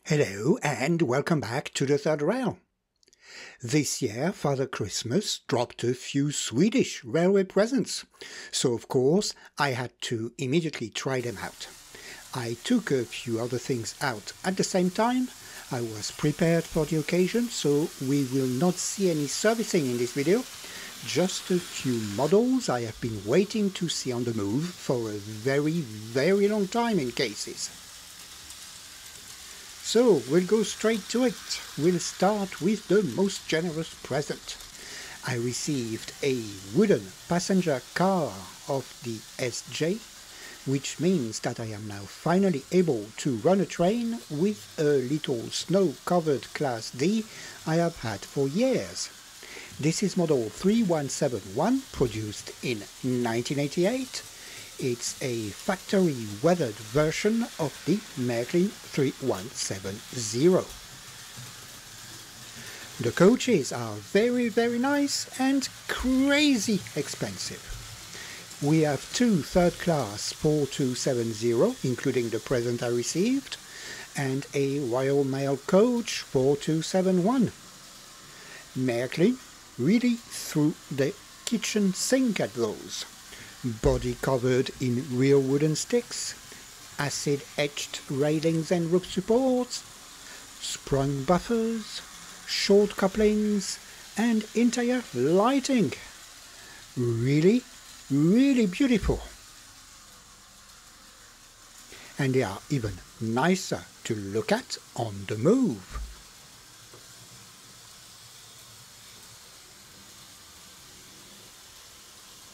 Hello and welcome back to the Third Rail. This year, Father Christmas dropped a few Swedish railway presents, so of course I had to immediately try them out. I took a few other things out at the same time. I was prepared for the occasion, so we will not see any servicing in this video. Just a few models I have been waiting to see on the move for a very long time in cases. So we'll go straight to it. We'll start with the most generous present. I received a wooden passenger car of the SJ, which means that I am now finally able to run a train with a little snow-covered Class D I have had for years. This is model 3171, produced in 1988. It's a factory-weathered version of the Märklin 3170. The coaches are very nice and crazy expensive. We have two third-class 4270, including the present I received, and a Royal Mail coach 4271. Märklin really threw the kitchen sink at those. Body covered in real wooden sticks, acid-etched railings and roof supports, sprung buffers, short couplings, and interior lighting. Really beautiful. And they are even nicer to look at on the move.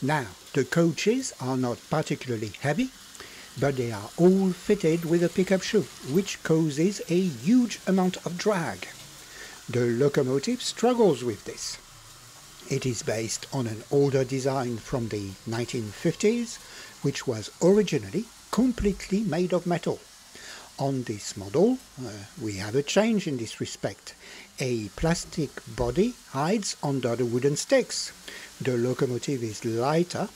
Now, the coaches are not particularly heavy, but they are all fitted with a pickup shoe, which causes a huge amount of drag. The locomotive struggles with this. It is based on an older design from the 1950s, which was originally completely made of metal. On this model, we have a change in this respect. A plastic body hides under the wooden sticks. The locomotive is lighter,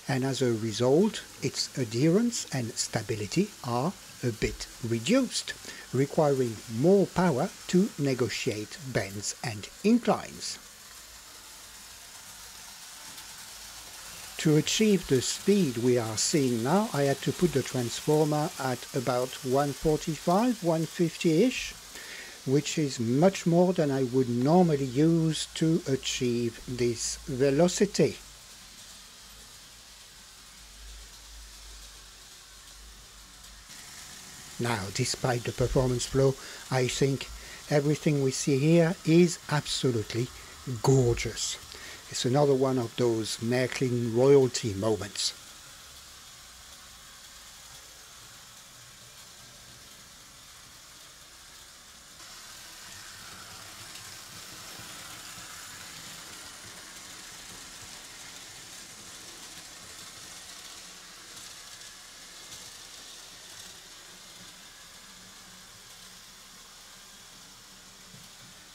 and as a result, its adherence and stability are a bit reduced, requiring more power to negotiate bends and inclines. To achieve the speed we are seeing now, I had to put the transformer at about 145, 150-ish, which is much more than I would normally use to achieve this velocity. Now, despite the performance flow, I think everything we see here is absolutely gorgeous. It's another one of those Märklin royalty moments.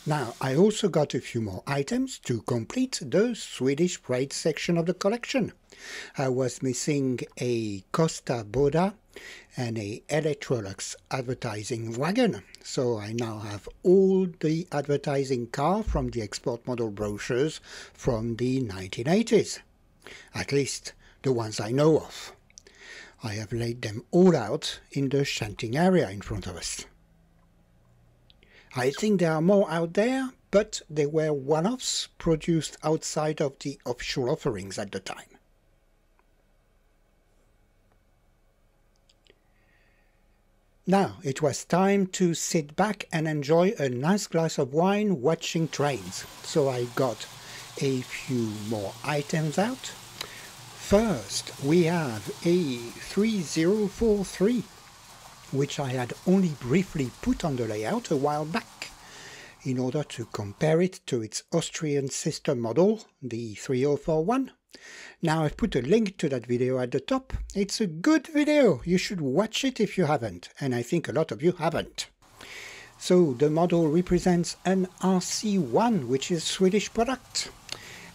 Now, I also got a few more items to complete the Swedish freight section of the collection. I was missing a Costa Boda and a Electrolux advertising wagon, so I now have all the advertising car from the export model brochures from the 1980s. At least the ones I know of. I have laid them all out in the shanting area in front of us. I think there are more out there, but they were one-offs produced outside of the official offerings at the time. Now it was time to sit back and enjoy a nice glass of wine watching trains, so I got a few more items out. First, we have a 3043. Which I had only briefly put on the layout a while back in order to compare it to its Austrian sister model, the 3041. Now I've put a link to that video at the top. It's a good video, you should watch it if you haven't, and I think a lot of you haven't. So the model represents an RC1, which is a Swedish product,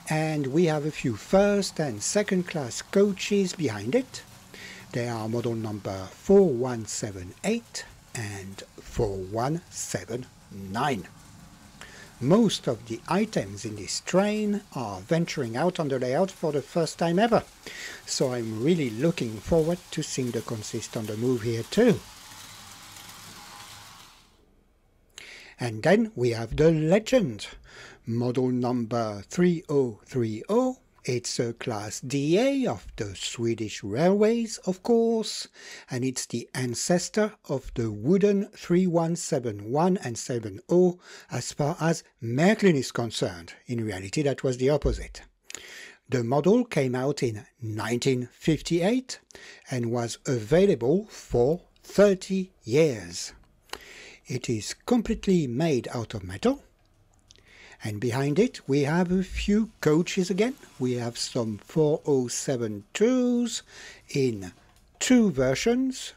and we have a few first and second class coaches behind it. They are model number 4178 and 479. Most of the items in this train are venturing out on the layout for the first time ever, so I'm really looking forward to seeing the consist on the move here too. And then we have the Legend, model number 3030. It's a Class DA of the Swedish Railways, of course, and it's the ancestor of the wooden 3171 and 70 as far as Märklin is concerned. In reality, that was the opposite. The model came out in 1958 and was available for 30 years. It is completely made out of metal. And behind it we have a few coaches again. We have some 4072s in two versions.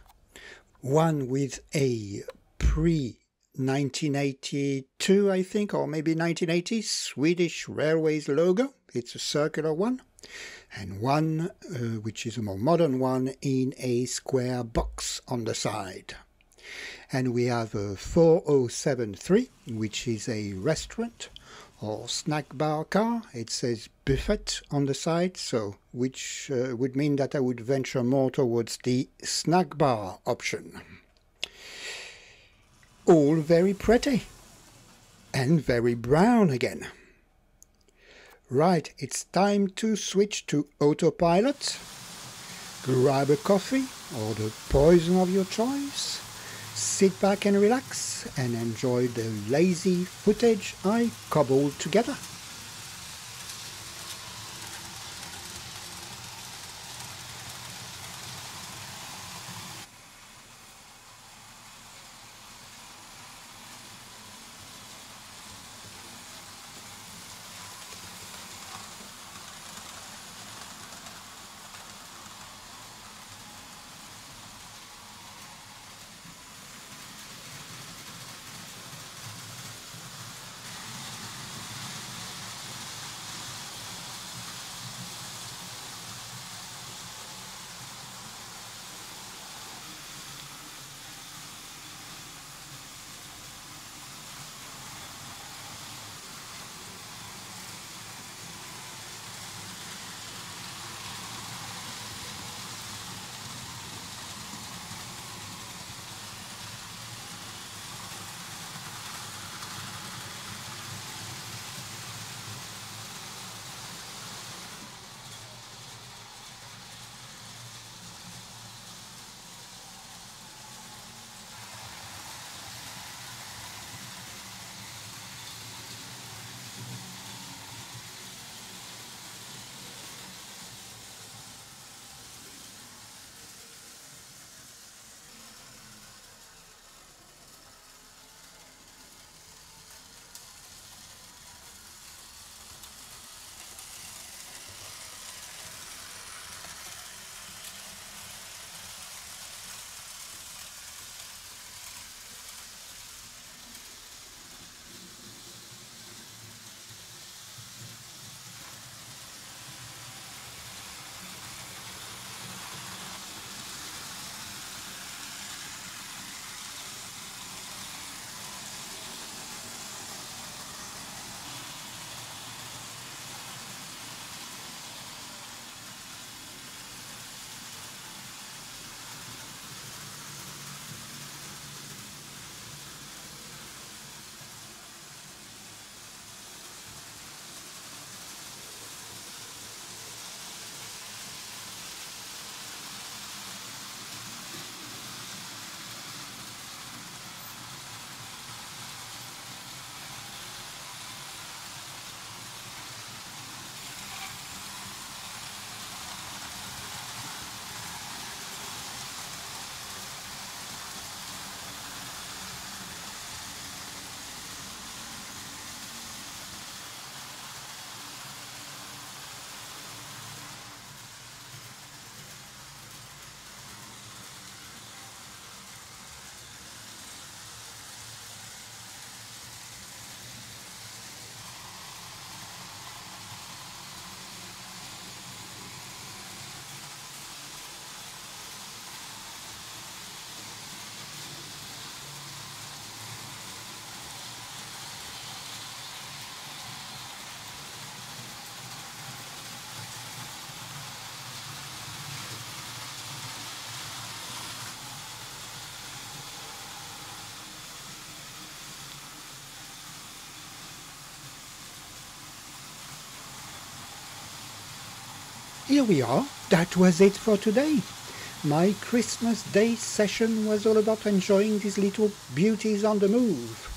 One with a pre-1982, I think, or maybe 1980 Swedish Railways logo. It's a circular one. And one which is a more modern one in a square box on the side. And we have a 4073, which is a restaurant or snack bar car. It says buffet on the side, so which would mean that I would venture more towards the snack bar option. All very pretty and very brown again. Right, it's time to switch to autopilot. Grab a coffee or the poison of your choice. Sit back and relax and enjoy the lazy footage I cobbled together. here we are. That was it for today. My Christmas Day session was all about enjoying these little beauties on the move,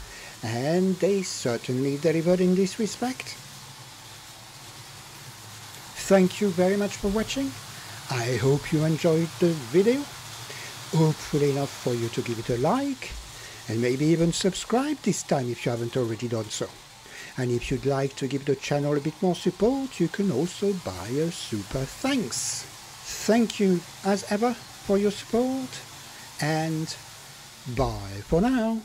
and they certainly delivered in this respect. Thank you very much for watching. I hope you enjoyed the video. Hopefully enough for you to give it a like, and maybe even subscribe this time if you haven't already done so. And if you'd like to give the channel a bit more support, you can also buy a super thanks. Thank you as ever for your support, and bye for now.